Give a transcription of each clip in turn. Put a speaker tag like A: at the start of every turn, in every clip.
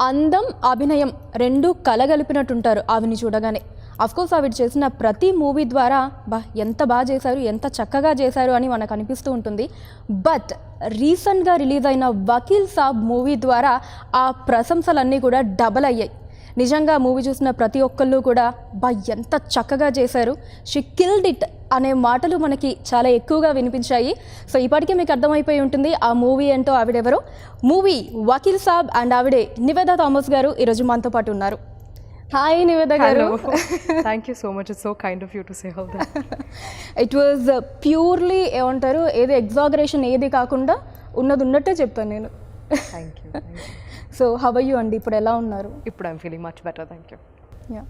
A: అందం అభినయం రెండు కలగలిపినట్టుంటారు ఆవిని చూడగానే. అఫ్కోర్స్ ఆవిడ చేసిన ప్రతి మూవీ ద్వారా ఎంత బాగా చేశారు, ఎంత చక్కగా చేశారు అని మనకు అనిపిస్తూ ఉంటుంది. బట్ రీసెంట్గా రిలీజ్ అయిన వకీల్ సాబ్ మూవీ ద్వారా ఆ ప్రశంసలన్నీ కూడా డబల్ అయ్యాయి. నిజంగా మూవీ చూసిన ప్రతి ఒక్కళ్ళు కూడా ఎంత చక్కగా చేశారు, షీ కిల్డ్ ఇట్ అనే మాటలు మనకి చాలా ఎక్కువగా వినిపించాయి. సో ఇప్పటికే మీకు అర్థమైపోయి ఉంటుంది ఆ మూవీ ఏంటో, ఆవిడెవరో. మూవీ వకీల్ సాబ్ అండ్ ఆవిడే నివేదా థామస్ గారు ఈరోజు మనతో పాటు ఉన్నారు. హాయ్ నివేదా గారు.
B: Thank you so much, it's so kind of you to say all that.
A: It was purely ఏమంటారు, ఏది ఎగ్జాగరేషన్ ఏది కాకుండా ఉన్నది ఉన్నట్టే చెప్పాను నేను.
B: Thank you.
A: So how are you అండి, ఇప్పుడు ఎలా ఉన్నారు?
B: ఇప్పుడు I'm feeling much better, thank you.
A: Yeah,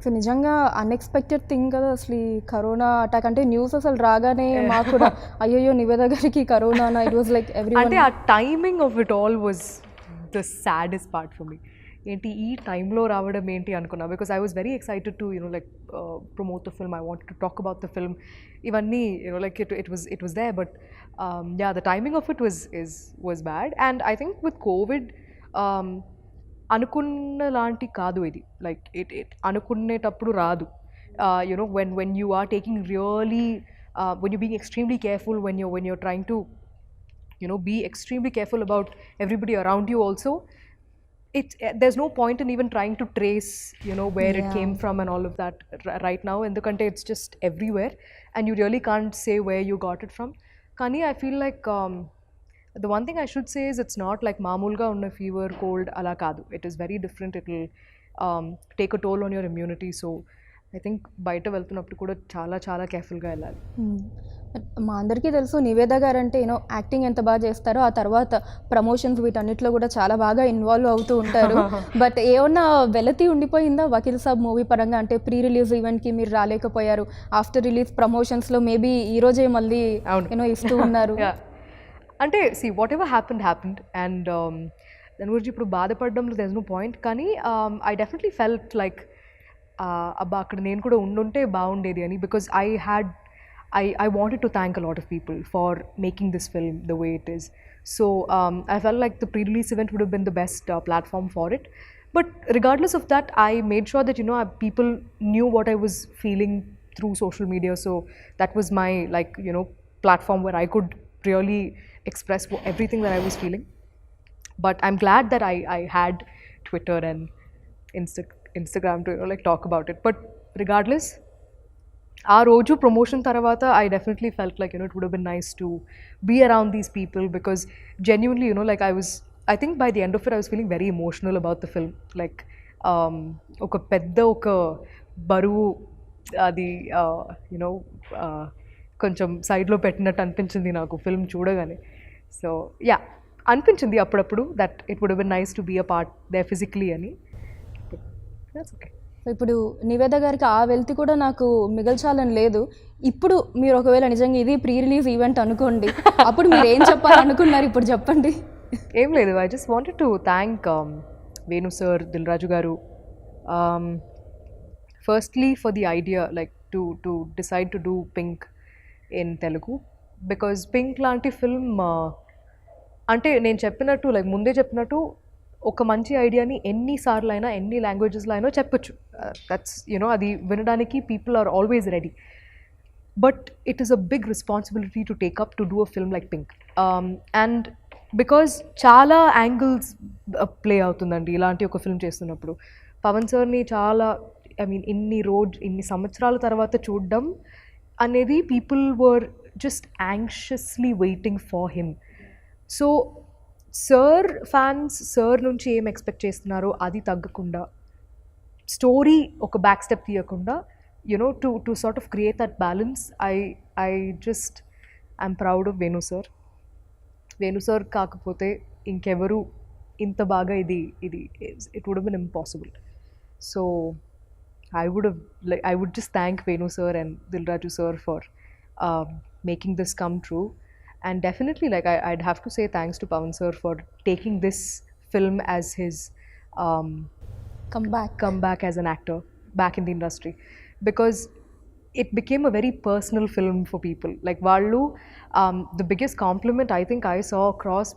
A: so నిజంగా అన్ఎక్స్పెక్టెడ్ థింగ్ కదా అసలు ఈ కరోనా అటాక్. అంటే న్యూస్ అసలు రాగానే మాకు కూడా అయ్యో నివేదా గారికి corona, it was like every.
B: అంటే ఆ timing of it all was the saddest part for me. ఏంటి ఈ టైంలో రావడం ఏంటి అనుకున్నా, because I was very excited to like promote the film, I wanted to talk about the film, ఇవన్నీ like it was there. But yeah, the timing of it was bad. And I think with covid అనుకున్న లాంటి కాదు ఇది. Like it అనుకునేటప్పుడు రాదు. when you are taking really when you're being extremely careful, when you're trying to be extremely careful about everybody around you also, there's no point in even trying to trace where it came from and all of that right now, in the country it's just everywhere and you really can't say where you got it from. Kani I feel like the one thing I should say is it's not like maamulga unna fever cold ala kaadu. It is very different. It will take a toll on your immunity. So I think బయట వెళ్తున్నప్పుడు కూడా చాలా చాలా కేర్ఫుల్గా వెళ్ళాలి.
A: మా అందరికీ తెలుసు నివేదా గారు అంటే యాక్టింగ్ ఎంత బాగా చేస్తారో, ఆ తర్వాత ప్రమోషన్స్ వీటన్నిటిలో కూడా చాలా బాగా ఇన్వాల్వ్ అవుతూ ఉంటారు. బట్ ఏమన్నా వెలతి ఉండిపోయిందా వకీల్ సాబ్ మూవీ పరంగా? అంటే ప్రీ రిలీజ్ ఈవెంట్కి మీరు రాలేకపోయారు, ఆఫ్టర్ రిలీజ్ ప్రమోషన్స్లో మేబీ ఈరోజే మళ్ళీ ఇస్తూ ఉన్నారు.
B: అంటే వాట్ ఎవర్ హ్యాపెండ్ అండ్ దాని గురించి ఇప్పుడు బాధపడడంలో దెర్ ఇస్ నో పాయింట్. కానీ ఐ డెఫినెట్లీ ఫెల్ట్ లైక్ అబ్బా అక్కడ నేను కూడా ఉండుంటే బాగుండేది అని, because I wanted to thank a lot of people for making this film the way it is. So I felt like the pre-release event would have been the best platform for it. But regardless of that, I made sure that people knew what I was feeling through social media. So that was my platform where I could really express everything that I was feeling. But I'm glad that I had Twitter and Instagram to talk about it. But regardless, ఆ రోజు promotion తర్వాత I definitely felt like it would have been nice to be around these people, because genuinely like I think by the end of it I was feeling very emotional about the film. Like ఒక పెద్ద ఒక బరువు అది కొంచెం సైడ్లో పెట్టినట్టు అనిపించింది నాకు ఫిల్మ్ చూడగానే. సో యా, అనిపించింది అప్పుడప్పుడు that it would have been nice to be a part there physically అని. That's okay.
A: ఇప్పుడు నివేదా గారికి ఆ వెల్తి కూడా నాకు మిగల్చాలని లేదు. ఇప్పుడు మీరు ఒకవేళ నిజంగా ఇది ప్రీ రిలీజ్ ఈవెంట్ అనుకోండి, అప్పుడు మీరు ఏం చెప్పాలనుకున్నారు ఇప్పుడు చెప్పండి.
B: ఏం లేదు, I just wanted to thank Venu sir, Dil Raju garu, firstly for the idea like to decide to do Pink in Telugu. Because Pink లాంటి ఫిల్మ్ అంటే నేను చెప్పినట్టు లైక్ ముందే చెప్పినట్టు ఒక మంచి ఐడియాని ఎన్నిసార్లు అయినా ఎన్ని లాంగ్వేజెస్లో అయినా చెప్పొచ్చు. దట్స్ అది వినడానికి people are always ready. But it is a big responsibility to take up to do a film like Pink. And because చాలా యాంగిల్స్ ప్లే అవుతుందండి ఇలాంటి ఒక ఫిల్మ్ చేస్తున్నప్పుడు. పవన్ సార్ని చాలా ఇన్ని సంవత్సరాల తర్వాత చూడడం అనేది people were just anxiously waiting for him. So sir fans sir నుంచి ఏం ఎక్స్పెక్ట్ చేస్తున్నారో అది తగ్గకుండా, స్టోరీ ఒక బ్యాక్ స్టెప్ తీయకుండా to sort of create that balance. I'm proud of Venu sir. Venu sir కాకపోతే ఇంకెవరు ఇంత బాగా ఇది it would have been impossible. So I would just thank Venu sir and Dilraju sir for making this come true. And definitely I'd have to say thanks to Pawan sir for taking this film as his comeback as an actor back in the industry, because it became a very personal film for people. Like Vallu, the biggest compliment I think I saw across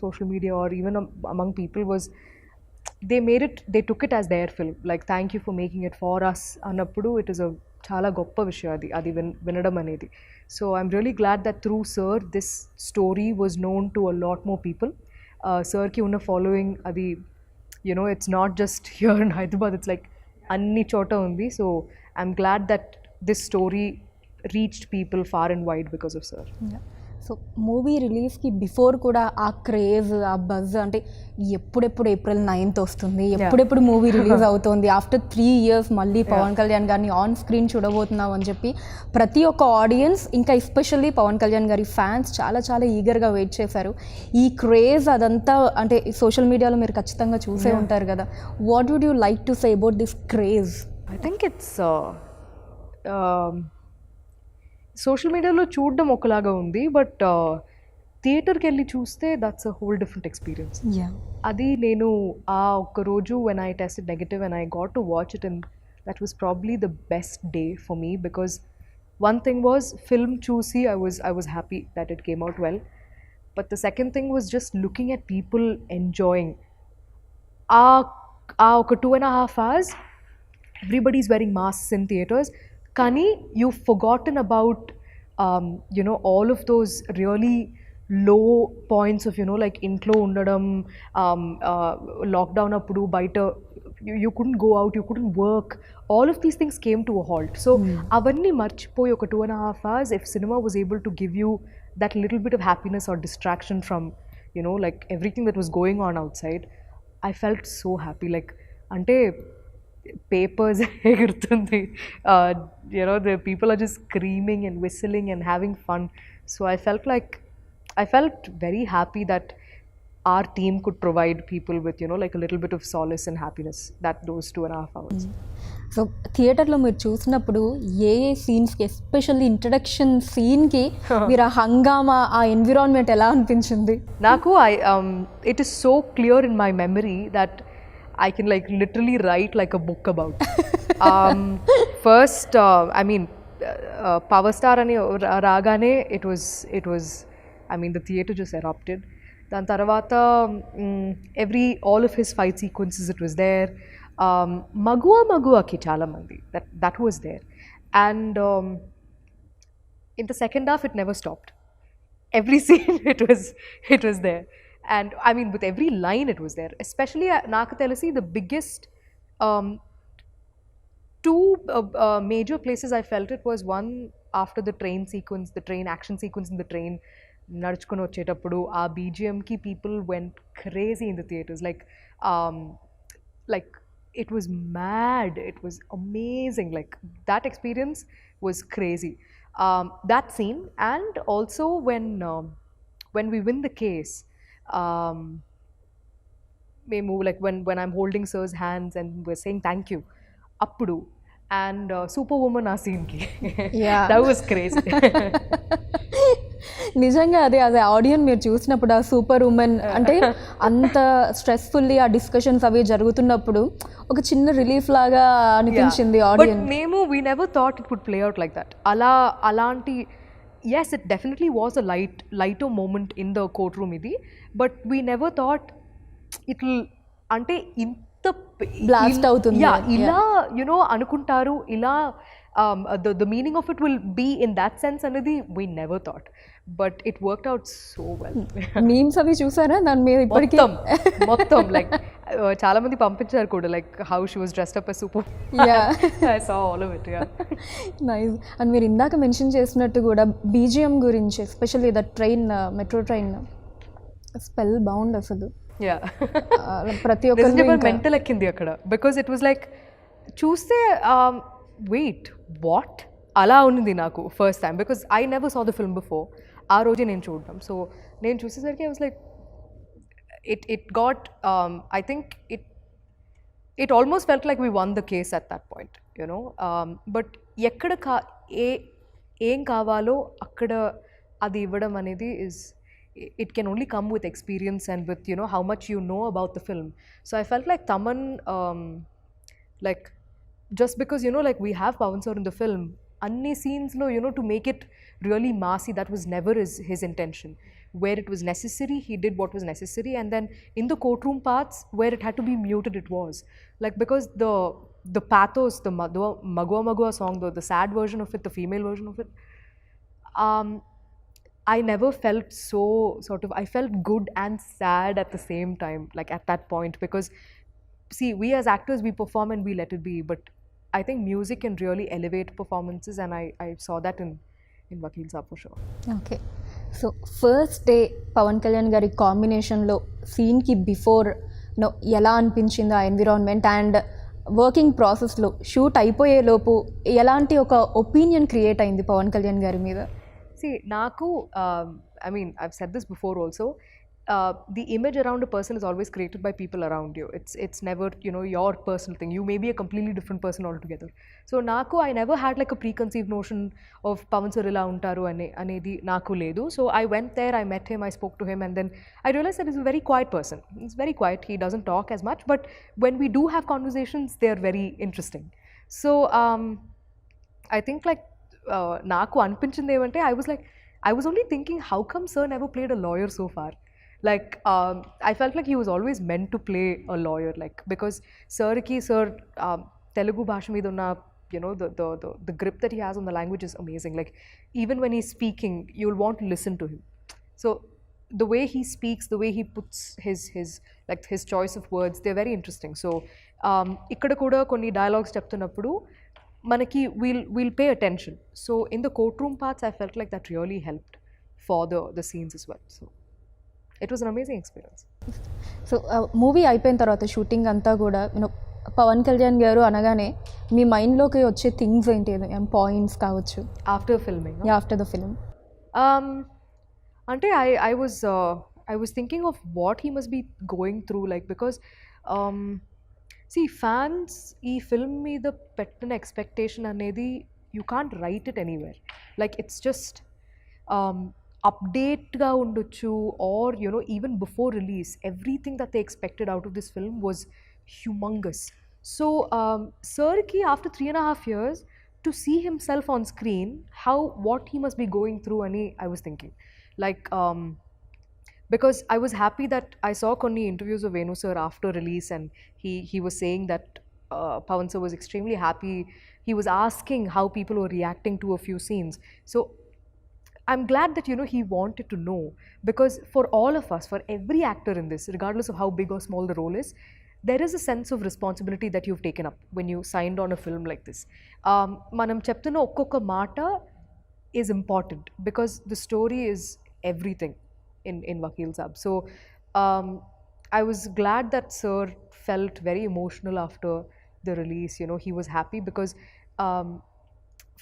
B: social media or even among people was they took it as their film, like thank you for making it for us annappudu. It is a చాలా గొప్ప విషయం అది వినడం అనేది. So I'm really glad that through sir this story was known to a lot more people. సర్కి ఉన్న following అది it's not just here in Hyderabad, it's like అన్ని చోట ఉంది. So I'm glad that this story reached people far and wide because of sir.
A: So movie రిలీజ్కి before కూడా ఆ craze, ఆ బజ్, అంటే ఎప్పుడెప్పుడు April 9th వస్తుంది, ఎప్పుడెప్పుడు మూవీ రిలీజ్ అవుతుంది, ఆఫ్టర్ 3 years మళ్ళీ పవన్ కళ్యాణ్ గారిని ఆన్ స్క్రీన్ చూడబోతున్నాం అని చెప్పి ప్రతి ఒక్క ఆడియన్స్, ఇంకా ఎస్పెషల్లీ పవన్ కళ్యాణ్ గారి ఫ్యాన్స్ చాలా చాలా ఈగర్గా వెయిట్ చేశారు. ఈ క్రేజ్ అదంతా అంటే సోషల్ మీడియాలో మీరు ఖచ్చితంగా చూసే ఉంటారు కదా. What would you like to say about this craze?
B: I think it's social మీడియాలో చూడడం ఒకలాగా ఉంది, బట్ థియేటర్కి వెళ్ళి చూస్తే that's a whole different experience. అది నేను ఆ ఒక్క రోజు when I tested negative and I got to watch it, and that was probably the best day for me, because one thing was film చూసి I was happy that it came out well, but the second thing was just looking at people enjoying. ఒక 2.5 hours everybody's wearing masks in theaters, కానీ you've forgotten about all of those really low points of like ఇంట్లో ఉండడం, lockdown అప్పుడు బయట you couldn't go out, you couldn't work, all of these things came to a halt. So అవర్ని మర్చిపోయి ఒక 2.5 hours if cinema was able to give you that little bit of happiness or distraction from like everything that was going on outside, I felt so happy. Like అంటే papers ఎగురుతుంది, the people are just screaming and whistling and having fun. So I felt very happy that our team could provide people with like a little bit of solace and happiness that those 2.5 hours.
A: So థియేటర్లో మీరు చూసినప్పుడు ఏ సీన్స్కి, especially introduction సీన్కి మీరు ఆ హంగామా, ఆ environment ఎలా అనిపించింది?
B: నాకు it is so clear in my memory that I can like literally write like a book about. First, I mean, Power Star ani ragane, it was, I mean, the theater just erupted. Dan tarvata, all of his fight sequences, it was there. Magua ki chala mandi, that was there. And in the second half, it never stopped. Every scene, it was there. And I mean, with every line it was there. Especially నాకు తెలిసి the biggest two major places I felt it was one after the train sequence, the train action sequence in the train. నడుచుకొని వచ్చేటప్పుడు ఆ BGMకి people went crazy in the theaters. Like it was mad. It was amazing. Like that experience was crazy. That scene, and also when we win the case. Memu like when I'm holding sir's hands and we're saying thank you appudu, and Superwoman ఆ scene ki that was crazy.
A: నిజంగా అదే audience మీరు చూసినప్పుడు ఆ super women అంటే అంత స్ట్రెస్ఫుల్లీ ఆ discussions అవి జరుగుతున్నప్పుడు ఒక చిన్న రిలీఫ్ లాగా అనిపించింది ఆడియన్స్.
B: మేము we never thought it would play out like that. అలాంటి yes, it definitely was a lighter moment in the courtroom idi, but we never thought it'll ante inta
A: blast avutundi.
B: Ila anukuntaru, ila the meaning of it will be in that sense anadi we never thought, but it worked out so well.
A: memes avi chusara nan me ippadi
B: మొత్తం like చాలా మంది పంపించారు కూడా, like how she was dressed up as super. I saw all of it.
A: Nice. And మీరు ఇందాక mention చేసినట్టు కూడా BGM గురించి, especially the train, metro train spell bound అసలు. ప్రతి ఒక్కరు
B: మెంటల్ ఎక్కింది అక్కడ, బికాజ్ ఇట్ వాజ్ లైక్ చూస్తే వెయిట్ వాట్ అలా ఉంది నాకు first time, because I never saw the film before. ఆ రోజే నేను చూడడం, సో నేను చూసేసరికి I was like it got I think it almost felt like we won the case at that point, but ekkada ఏం కావాలో అక్కడ అది ఇవ్వడం అనేది is it can only come with experience and with how much you know about the film. So I felt like Taman like just because like we have Pawan sir in the film, anni scenes lo, to make it really massy, that was never his intention. Where it was necessary, he did what was necessary, and then in the courtroom parts where it had to be muted, it was like, because the pathos, the magua magua song, the sad version of it, the female version of it, I never felt so sort of, I felt good and sad at the same time, like at that point, because see, we as actors, we perform and we let it be, but I think music can really elevate performances, and I saw that in Vakeel Saab for sure.
A: Okay. So first day Pawan Kalyan గారి కాంబినేషన్లో సీన్కి before ఎలా అనిపించింది ఆ environment, and working ప్రాసెస్లో shoot అయిపోయేలోపు ఎలాంటి ఒక ఒపీనియన్ క్రియేట్ అయింది పవన్ కళ్యాణ్ గారి మీద?
B: See, Naku, I mean, I've said this before also, the image around a person is always created by people around you. It's never, your personal thing. You may be a completely different person altogether. So, Naku, I never had like a preconceived notion of Pawan sir ila untaru anedi Naku ledu. So, I went there, I met him, I spoke to him, and then I realized that he's a very quiet person. He's very quiet, he doesn't talk as much, but when we do have conversations, they're very interesting. So, I think like, నాకు అనిపించింది ఏమంటే, I was only thinking, how come sir never played a lawyer so far? Like, I felt like he was always meant to play a lawyer, like, because sir Telugu bhasha మీద ఉన్న, the grip that he has on the language is amazing. Like, even when he's speaking, you'll want to listen to him. So the way he speaks, the way he puts his choice of words, they're very interesting. So ikkada kuda konni dialogues చెప్తున్నప్పుడు manaki we'll pay attention. So in the courtroom parts, I felt like that really helped for the scenes as well. So it was an amazing experience.
A: So movie అయిపోయిన తర్వాత shooting అంతా కూడా పవన్ కళ్యాణ్ గారు అనగానే మీ మైండ్లోకి వచ్చే things ఏంటి, పాయింట్స్ కావచ్చు
B: After filming,
A: after the film?
B: Ante I was thinking of what he must be going through, like, because see, fans ee film meeda pettina expectation anedi you can't write it anywhere. Like, it's just update ga undochu, or even before release, everything that they expected out of this film was humongous. So sir ki after 3.5 years to see himself on screen, what he must be going through ani I was thinking, like, because I was happy that I saw konni interviews of Venu sir after release, and he was saying that Pawan sir was extremely happy. He was asking how people were reacting to a few scenes. So I'm glad that he wanted to know, because for all of us, for every actor in this, regardless of how big or small the role is, there is a sense of responsibility that you've taken up when you signed on a film like this. Manam cheptunna okkoka mata is important, because the story is everything in Vakeel Saab. So I was glad that sir felt very emotional after the release. He was happy, because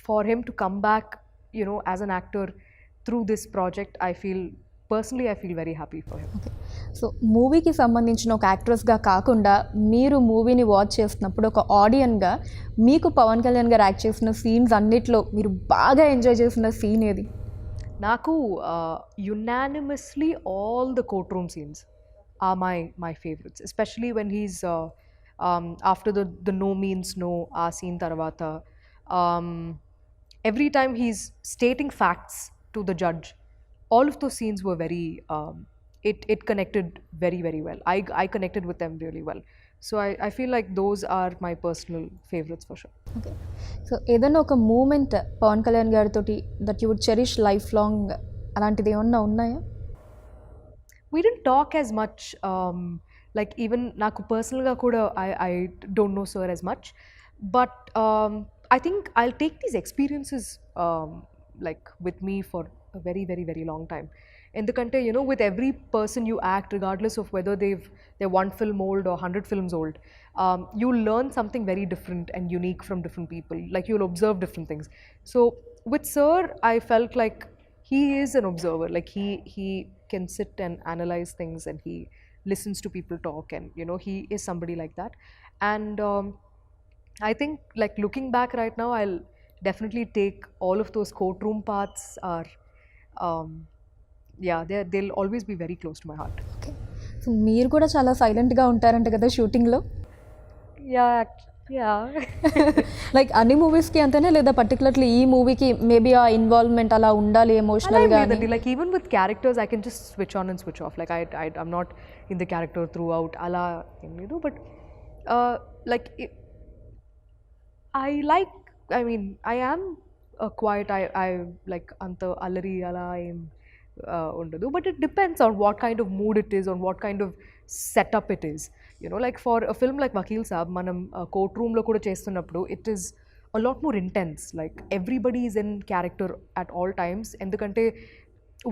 B: for him to come back, as an actor through this project, I feel very happy for him.
A: Okay. So మూవీకి సంబంధించిన ఒక యాక్ట్రెస్గా కాకుండా మీరు మూవీని watch చేస్తున్నప్పుడు ఒక ఆడియన్గా మీకు పవన్ కళ్యాణ్ గారు యాక్ట్ చేసిన సీన్స్ అన్నిట్లో మీరు బాగా ఎంజాయ్ చేసిన సీన్ ఏది?
B: Naku, unanimously, all the courtroom scenes are my favorites, especially when he's after the no means no scene tarvata. Every time he's stating facts to the judge, all of those scenes were very it connected very, very well. I connected with them really well. So I feel like those are my personal favorites for sure.
A: Okay. So ఏదైనా ఒక moment Pawan Kalyan గారితో that you would cherish life long, అలాంటిది ఏమన్నా ఉన్నాయా?
B: We didn't talk as much, like, even naku personal ga kuda I don't know sir as much, but I think I'll take these experiences like with me for a very, very, very long time. Endukante with every person you act, regardless of whether they're 1 film old or 100 films old, you'll learn something very different and unique from different people. Like, you'll observe different things. So with sir, I felt like he is an observer. Like, he can sit and analyze things, and he listens to people talk, and he is somebody like that. And I think, like, looking back right now, I'll definitely take all of those courtroom parts are they'll always be very close to my heart.
A: Okay. So మీరు కూడా చాలా సైలెంట్గా ఉంటారంట కదా షూటింగ్లో?
B: Yeah, Yeah.
A: Like అన్ని మూవీస్కి అంతేనా లేదా పర్టికులర్లీ ఈ మూవీకి మేబీ ఆ ఇన్వాల్వ్మెంట్ అలా ఉండాలి
B: అలా
A: ఎమోషనల్గా
B: ఏం లేదండి. Like even with characters, I can just switch on and switch off. Like I'm not in the character throughout. అలా ఏం లేదు. But like I like. I mean, I am quiet. I like anta allari ala em ఉండదు. But it depends on what kind of mood it is, on what kind of setup it is. You know, like for a film like Vakeel Saab, మనం courtroom లో కూడా చేస్తున్నప్పుడు it is a lot more intense. Like everybody is in character at all times. ఎందుకంటే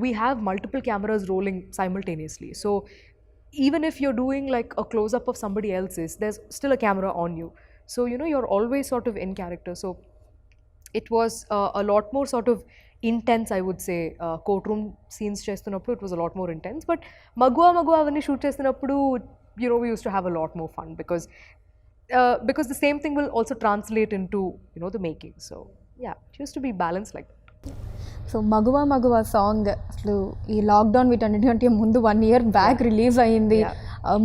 B: we have multiple cameras rolling simultaneously. So even if you're doing like a close up of somebody else's, there's still a camera on you. So you know, you're always sort of in character. So it was a lot more sort of intense, I would say. Courtroom scenes చేస్తున్నప్పుడు it was a lot more intense. But మగువా అవన్నీ shoot చేస్తున్నప్పుడు, you know, we used to have a lot more fun because the same thing will also translate into, you know, the making. So yeah, it used to be balanced like that.
A: So మగువా song అసలు ఈ lockdown వీటన్నిటికంటే ముందు 1 year back release అయ్యింది.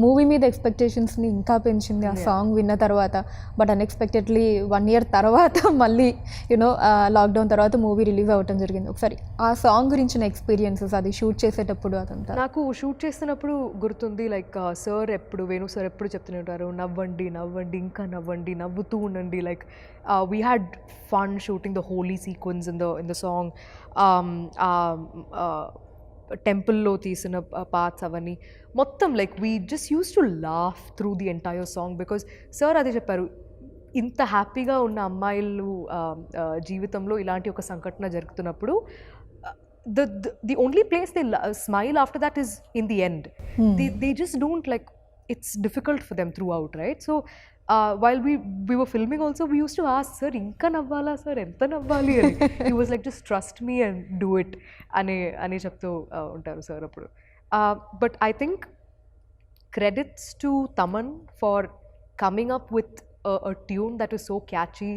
A: Movie మీద ఎక్స్పెక్టేషన్స్ని ఇంకా పెంచింది ఆ సాంగ్ విన్న తర్వాత. బట్ అన్ఎక్స్పెక్టెడ్లీ 1 year తర్వాత మళ్ళీ యూనో లాక్డౌన్ తర్వాత మూవీ రిలీజ్ అవ్వటం జరిగింది. ఒకసారి ఆ సాంగ్ గురించిన ఎక్స్పీరియన్సెస్, అది షూట్ చేసేటప్పుడు అదంతా.
B: నాకు షూట్ చేస్తున్నప్పుడు గుర్తుంది, లైక్ సార్ ఎప్పుడు, వేణు సార్ ఎప్పుడు చెప్తూనే ఉంటారు, నవ్వండి నవ్వండి ఇంకా నవ్వండి, నవ్వుతూ ఉండండి. Like we had fun shooting the holy sequence in the song. టెంపుల్లో తీసిన పార్ట్స్ అవన్నీ మొత్తం, like we just use to laugh through the entire song. Because sir అదే చెప్పారు, ఇంత హ్యాపీగా ఉన్న అమ్మాయిలు జీవితంలో ఇలాంటి ఒక సంఘటన జరుగుతున్నప్పుడు the only place they smile after that is in the end. They just don't, like, it's difficult for them throughout, right? So while we were filming also, we used to ask, sir, inka navvala sir, enta navvali ani. He was like, just trust me and do it ane cheptu untaru sir appudu. But I think credits to Taman for coming up with a tune that was so catchy,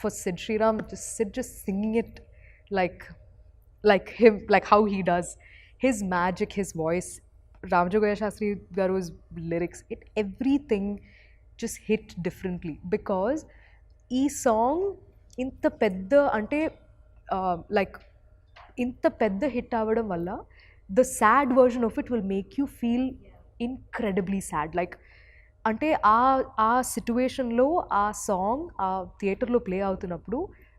B: for Sid Sriram just singing it like him, like how he does, his magic, his voice, Ramajogaya Shastri Garu's lyrics, everything just hit differently. Because ee song inta pedda ante like inta pedda hit avadam valla, the sad version of it will make you feel incredibly sad. Like ante ఆ సిచ్యువేషన్లో ఆ song ఆ థియేటర్లో play అవుతున్నప్పుడు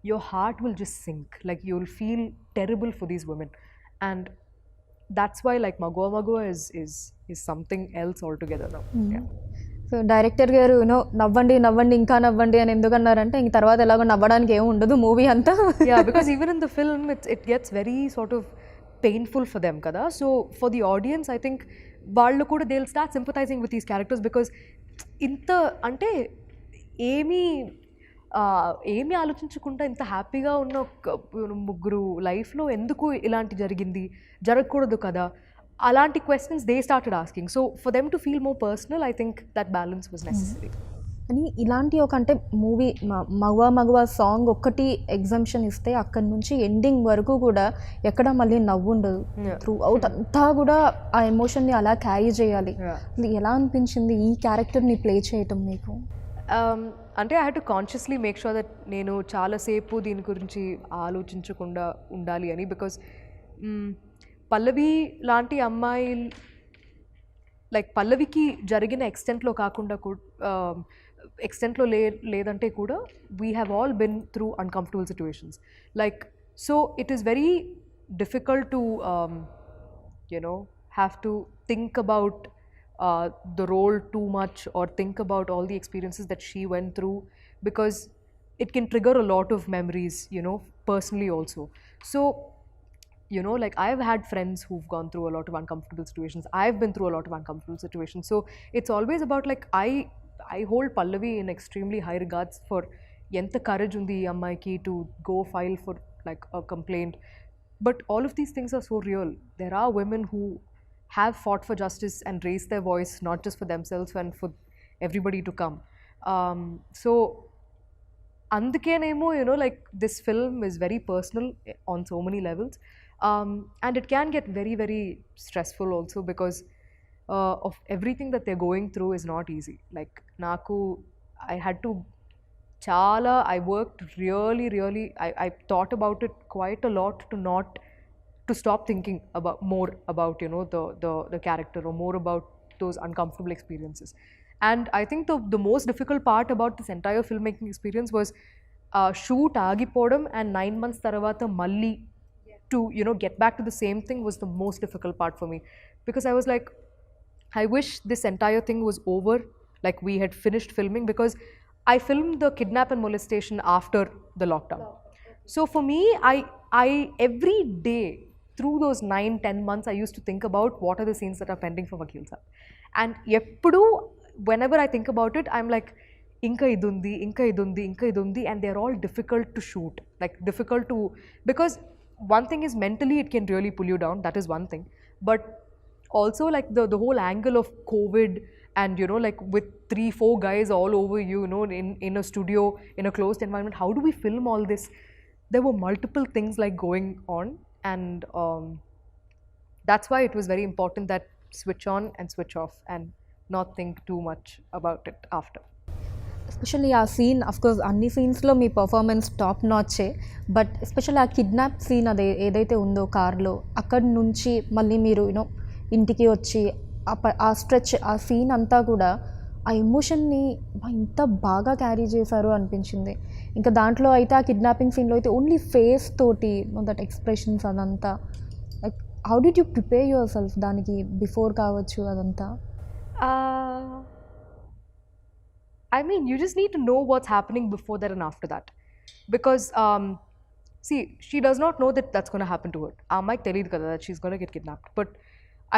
B: your heart will just sink. Like you'll feel terrible for these women. And that's why, like, Magua is something else altogether now. Yeah.
A: So director గారు you know నవ్వండి నవ్వండి ఇంకా నవ్వండి అని ఎందుకన్నారంటే ఇంక తర్వాత ఎలాగో నవ్వడానికి ఏమి ఉండదు మూవీ అంతా.
B: Yeah, because even in the film it gets very sort of painful for them kada. So for the audience, I think వాళ్ళు కూడా they'll start sympathizing with these characters, because ఇంత అంటే ఏమీ ఆలోచించకుండా ఇంత హ్యాపీగా ఉన్న ముగ్గురు లైఫ్లో ఎందుకు ఇలాంటి జరగకూడదు కదా, అలాంటి questions they started asking. So for them to feel more personal, I think that balance was necessary.
A: కానీ ఇలాంటి ఒక అంటే మూవీ మగువా సాంగ్ ఒక్కటి ఎగ్జామ్షన్ ఇస్తే అక్కడి నుంచి ఎండింగ్ వరకు కూడా ఎక్కడ మళ్ళీ నవ్వు ఉండదు. త్రూ అవుట్ అంతా కూడా ఆ ఎమోషన్ని అలా క్యారీ చేయాలి. ఎలా అనిపించింది ఈ క్యారెక్టర్ని ప్లే చేయటం మీకు?
B: అంటే I had to consciously make sure that నేను చాలాసేపు దీని గురించి ఆలోచించకుండా ఉండాలి అని. బికాజ్ పల్లవి లాంటి అమ్మాయి, లైక్ పల్లవికి జరిగిన ఎక్స్టెంట్లో కాకుండా ఎక్స్టెంట్లో లేదంటే కూడా we have all been through uncomfortable situations. Like so it is very difficult to you know have to think about the role too much, or think about all the experiences that she went through, because it can trigger a lot of memories, you know, personally also. So, you know, like I've had friends who've gone through a lot of uncomfortable situations. I've been through a lot of uncomfortable situations. So it's always about, like, I hold Pallavi in extremely high regards for enta courage undi ammaiki to go file for like a complaint. But all of these things are so real. There are women who have fought for justice and raised their voice, not just for themselves and for everybody to come. So andukенemo, you know, like this film is very personal on so many levels, and it can get very, very stressful also, because of everything that they're going through is not easy. Like naku, I had to chala, I worked really, I thought about it quite a lot to stop thinking about more about, you know, the character, or more about those uncomfortable experiences. And I think the most difficult part about this entire filmmaking experience was shoot agipodam and 9 months taravata malli to, you know, get back to the same thing was the most difficult part for me, because I was like, I wish this entire thing was over, like we had finished filming, because I filmed the kidnap and molestation after the lockdown. So for me, I every day through those 9-10 months, I used to think about what are the scenes that are pending for Vakeel Saab. And eppudu, whenever I think about it, I'm like, inka idundi, inka idundi, inka idundi, and they're all difficult to shoot. Like difficult to, because one thing is mentally it can really pull you down. That is one thing, but also like the whole angle of COVID, and you know, like with 3-4 guys all over you, you know, in a studio, in a closed environment, how do we film all this? There were multiple things like going on, and that's why it was very important that switch on and switch off and not think too much about it after.
A: Especially ఆ scene of course అన్ని సీన్స్లో మీ performance top నాచే, but especially ఆ kidnap scene అదే ఏదైతే ఉందో కార్లో, అక్కడి నుంచి మళ్ళీ మీరు యూనో ఇంటికి వచ్చి ఆ స్ట్రెచ్, ఆ సీన్ అంతా కూడా ఆ ఎమోషన్ని ఇంత బాగా క్యారీ చేశారు అనిపించింది. ఇంకా దాంట్లో అయితే ఆ కిడ్నాపింగ్ సీన్లో అయితే ఓన్లీ ఫేస్ తోటి దట్ ఎక్స్ప్రెషన్స్ అదంతా, like how did you prepare your self దానికి బిఫోర్ కావచ్చు అదంతా?
B: I mean, you just need to know what's happening before that and after that. Because, see, she does not know that that's going to happen to her. Might tell you that she's going to get kidnapped. But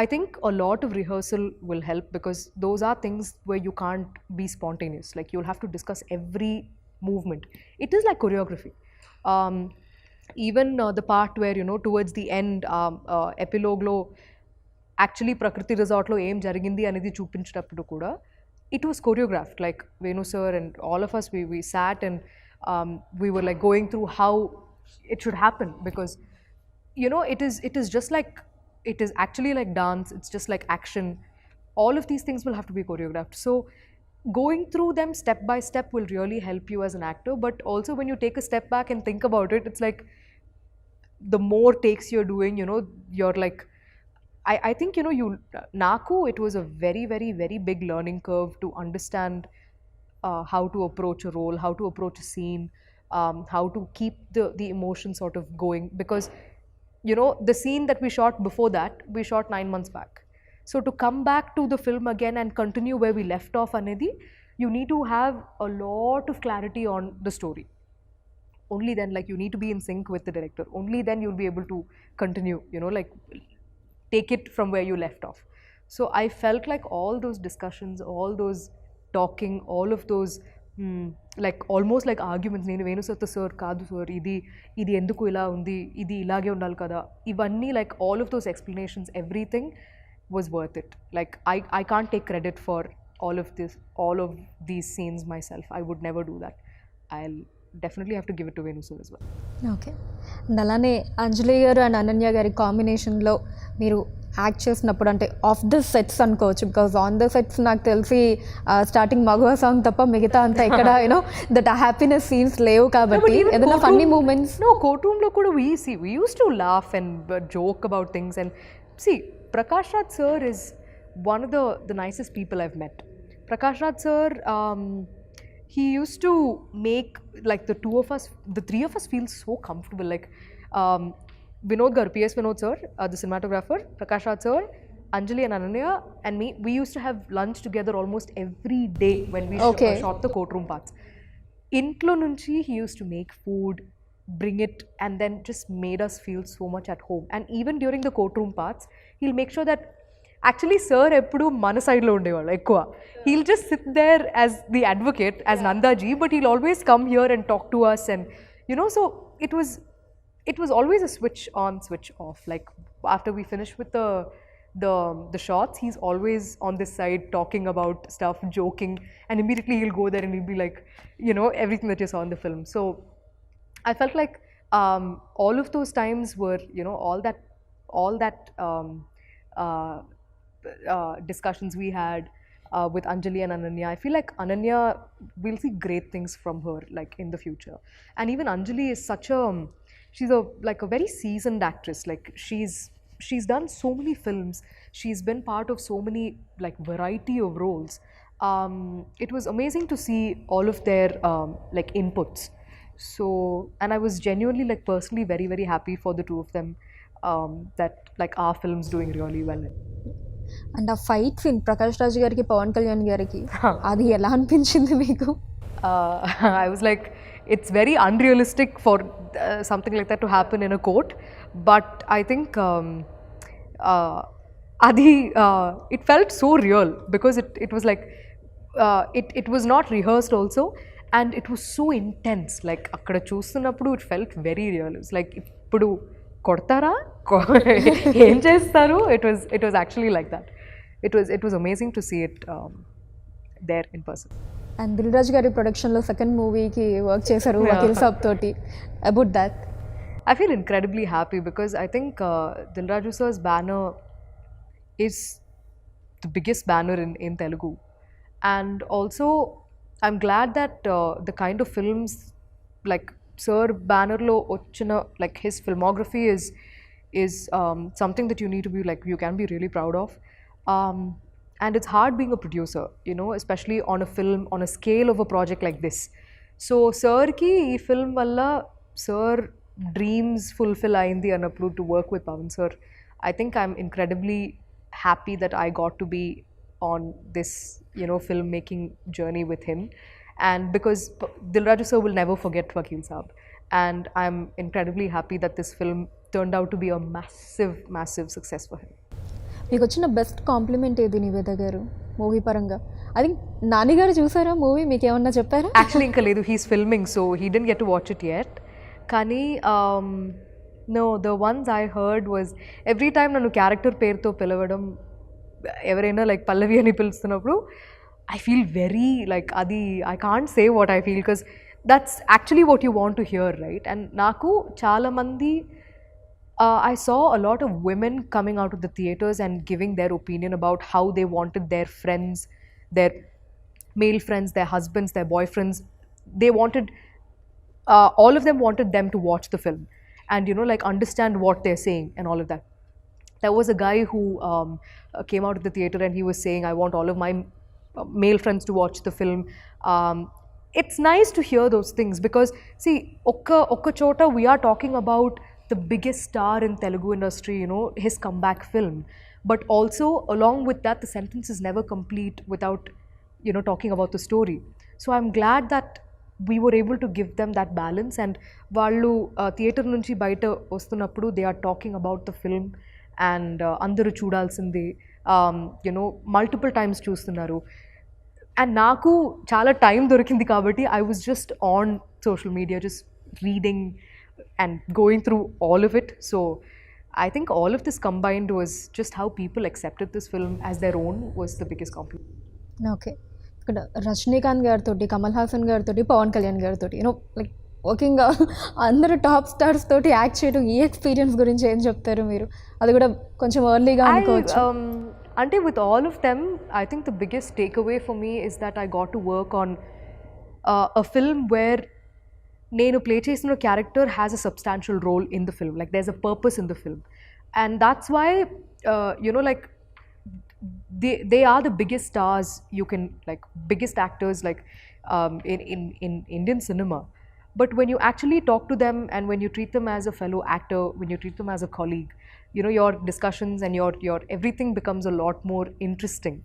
B: I think a lot of rehearsal will help, because those are things where you can't be spontaneous. Like, you'll have to discuss every movement. It is like choreography. Even the part where, you know, towards the end, epilogue lo, actually Prakriti Resort lo em jarigindi anedi chupinchitappudu kuda, it was choreographed. Like Venu sir and all of us, we sat and we were like going through how it should happen, because you know, it is just like, it is actually like dance, it's just like action. All of these things will have to be choreographed. So going through them step by step will really help you as an actor. But also when you take a step back and think about it, it's like the more takes you're doing, you know, you're like, I think, you know, Naku, it was a very big learning curve to understand how to approach a role, how to approach a scene, how to keep the emotion sort of going. Because, you know, the scene that we shot before that, we shot 9 months back. So to come back to the film again and continue where we left off, Anidhi, you need to have a lot of clarity on the story. Only then, like, you need to be in sync with the director. Only then you'll be able to continue, you know, like take it from where you left off. So I felt like all those discussions, all those talking, all of those like almost like arguments. Nenu Venu sir sir kaadu sir idi enduku ila undi, idi ilage undali kada, ivanni, like all of those explanations, everything was worth it. Like I can't take credit for all of these scenes myself. I would never do that. I'll definitely have to give it to Venu sir as well.
A: Okay. And అలానే అంజలి గారు and Ananya గారి కాంబినేషన్లో మీరు act చేసినప్పుడు, అంటే of the sets అనుకోవచ్చు, because on the sets నాకు తెలిసి స్టార్టింగ్ మగవా సాంగ్ తప్ప మిగతా అంతా ఇక్కడ యూనో దట్ హ్యాపీనెస్ సీన్స్ లేవు కాబట్టి ఏదైనా funny moments?
B: No, courtroom lo kuda we used to laugh and joke about things. And see, Prakash Raj sir is one of the nicest people I've met. Prakash Raj sir, he used to make like the three of us feel so comfortable. Like Vinod gar, PS Vinod sir, the cinematographer, Prakash Raj sir, Anjali and Ananya and me, we used to have lunch together almost every day when we shot the courtroom parts. Intlo nunchi he used to make food, bring it, and then just made us feel so much at home. And even during the courtroom parts, he'll make sure that actually sir eppudu mana side lo undevaru ekkuva. He'll just sit there as the advocate, as Nandaji, but he'll always come here and talk to us. And you know, so it was always a switch on, switch off. Like after we finish with the shots, he's always on this side talking about stuff, joking, and immediately he'll go there and he'll be like, you know, everything that you saw in the film. So I felt like all of those times were, you know, all that discussions we had, with Anjali and Ananya. I feel like Ananya, we'll see great things from her like in the future. And even Anjali is such a, she's a like a very seasoned actress. Like she's done so many films. She's been part of so many like variety of roles. It was amazing to see all of their like inputs. So, and I was genuinely like personally very very happy for the two of them, that like our film's doing really well.
A: And ఆ fight scene Prakash Raj గారికి పవన్ కళ్యాణ్ గారికి అది ఎలా అనిపించింది మీకు?
B: I was like, it's very unrealistic for something like that to happen in a court, but I think it felt so real because it was like it was not rehearsed also, and it was so intense. Like akkada చూస్తున్నప్పుడు it felt very real. It was like ఇప్పుడు కొడతారా ఏం చేస్తారు, it was actually like that. It was amazing to see it there in person.
A: And Dil Raju గారి ప్రొడక్షన్లో second మూవీకి work చేశారు వకీల్ సాబ్ తోటి. About that
B: I feel incredibly happy because I think Dilraju sir's banner is the biggest banner in Telugu, and also I'm glad that the kind of films like Sir banner lo ochina, like his filmography is something that you need to be like, you can be really proud of. And it's hard being a producer, you know, especially on a film on a scale of a project like this. So Sir ki ee film valla Sir dreams fulfill ayindi anappudu to work with Pawan sir. I think I'm incredibly happy that I got to be on this, you know, filmmaking journey with him, and because Dilraju sir will never forget Vakeel Saab, and I'm incredibly happy that this film turned out to be a massive success for him.
A: మీకు వచ్చిన best compliment ఏది నివేద గారు movie పరంగా? I think Nani గారు చూసారా movie, మీకు ఏమన్నా చెప్పారా?
B: Actually ఇంకా లేదు, he's filming so he didn't get to watch it yet. కానీ no, the ones I heard was every time నన్ను క్యారెక్టర్ పేరుతో పిలవడం, ఎవరైనా లైక్ పల్లవి అని పిలుస్తున్నప్పుడు I feel very like అది I can't say what I feel because that's actually what you want to hear, right? And నాకు చాలా మంది I saw a lot of women coming out of the theaters and giving their opinion about how they wanted their friends, their male friends, their husbands, their boyfriends, they wanted all of them wanted them to watch the film and, you know, like understand what they're saying and all of that. There was a guy who came out of the theater and he was saying, I want all of my male friends to watch the film. It's nice to hear those things because see, okka chota we are talking about the biggest star in Telugu industry, you know, his comeback film, but also along with that the sentence is never complete without, you know, talking about the story. So I'm glad that we were able to give them that balance, and vallu theater nunchi baita vastunnappudu they are talking about the film and andaru chudalsindi, you know, multiple times చూస్తున్నారు. And నాకు చాలా time దొరికింది కాబట్టి I was just on social media just reading and going through all of it. So I think all of this combined was just how people accepted this film as their own was the biggest compliment.
A: Okay, ఇక్కడ రజనీకాంత్ గారితో, కమల్ హాసన్ గారితో, పవన్ కళ్యాణ్ గారితో, you know like working అందరూ top stars తోటి act చేయడం, ఈ experience గురించి ఏం చెప్తారు మీరు? అది కూడా కొంచెం ఎర్లీగా అనుకోవచ్చు.
B: Ante with all of them, I think the biggest takeaway for me is that I got to work on a film where నేను ప్లే చేసిన character has a substantial role in the film, like there is a purpose in the film, and that's why you know like they are the biggest stars you can, like biggest actors like in Indian cinema. But when you actually talk to them and when you treat them as a fellow actor, when you treat them as a colleague, you know, your discussions and your everything becomes a lot more interesting.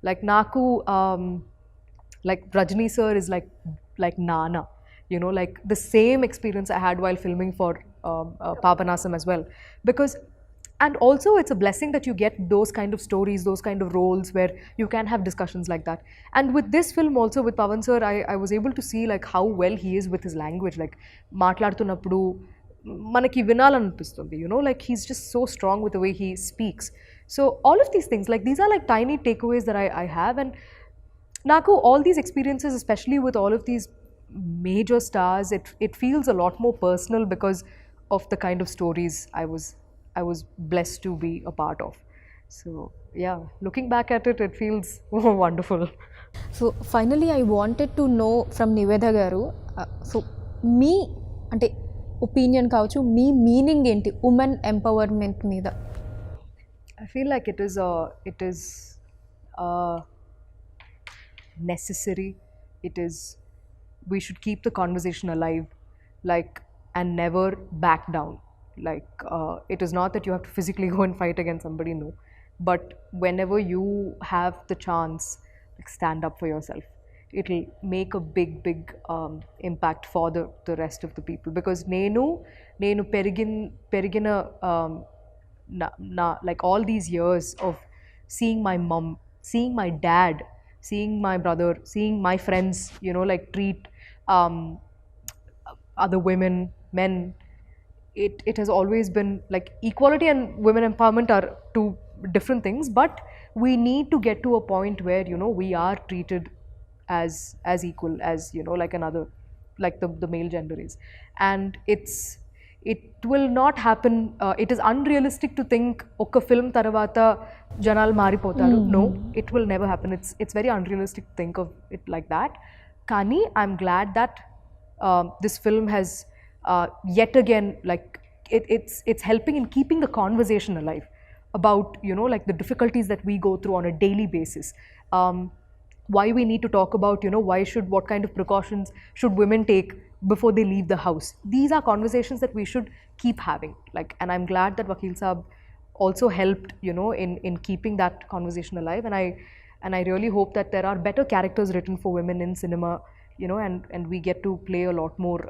B: Like naku like Rajni sir is like Nana, you know, like the same experience I had while filming for Papanasam as well, because and also it's a blessing that you get those kind of stories, those kind of roles where you can have discussions like that. And with this film also with Pawan sir, I was able to see like how well he is with his language, like మాట్లాడుతున్నప్పుడు మనకి వినాలనిపిస్తుంది, you know, like he's just so strong with the way he speaks. So all of these things, like these are like tiny takeaways that I have, and naku all these experiences, especially with all of these major stars, it feels a lot more personal because of the kind of stories I was blessed to be a part of. So yeah, looking back at it, it feels wonderful.
A: So finally I wanted to know from Nivetha గారు, సో మీ అంటే opinion కావచ్చు, మీ meaning ఏంటి women empowerment మీద?
B: I feel like it is necessary. It is, we should keep the conversation alive, like, and never back down. Like, it is not that you have to physically go and fight against somebody, no, but whenever you have the chance, like, stand up for yourself. It'll make a big impact for the rest of the people, because nenu perigina like all these years of seeing my mom, seeing my dad, seeing my brother, seeing my friends, you know, like, treat other women, men. It has always been like equality and women empowerment are two different things, but we need to get to a point where, you know, we are treated as equal as, you know, like another, like the male gender is. And it will not happen. It is unrealistic to think oka film tarvata janal maripotaru. No, it will never happen. It's very unrealistic to think of it like that. Kani, I'm glad that this film has yet again, like, it's helping in keeping the conversation alive about, you know, like, the difficulties that we go through on a daily basis. Why we need to talk about, you know, what kind of precautions should women take before they leave the house. These are conversations that we should keep having. Like, and I'm glad that Vakeel Saab also helped, you know, in keeping that conversation alive. And I really hope that there are better characters written for women in cinema, you know, and we get to play a lot more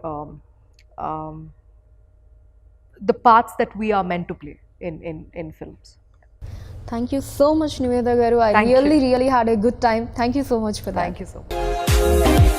B: the parts that we are meant to play in films.
A: Thank you so much, Nivetha garu. I
B: Thank you.
A: really had a good time. Thank you so much for that.
B: Thank you so much.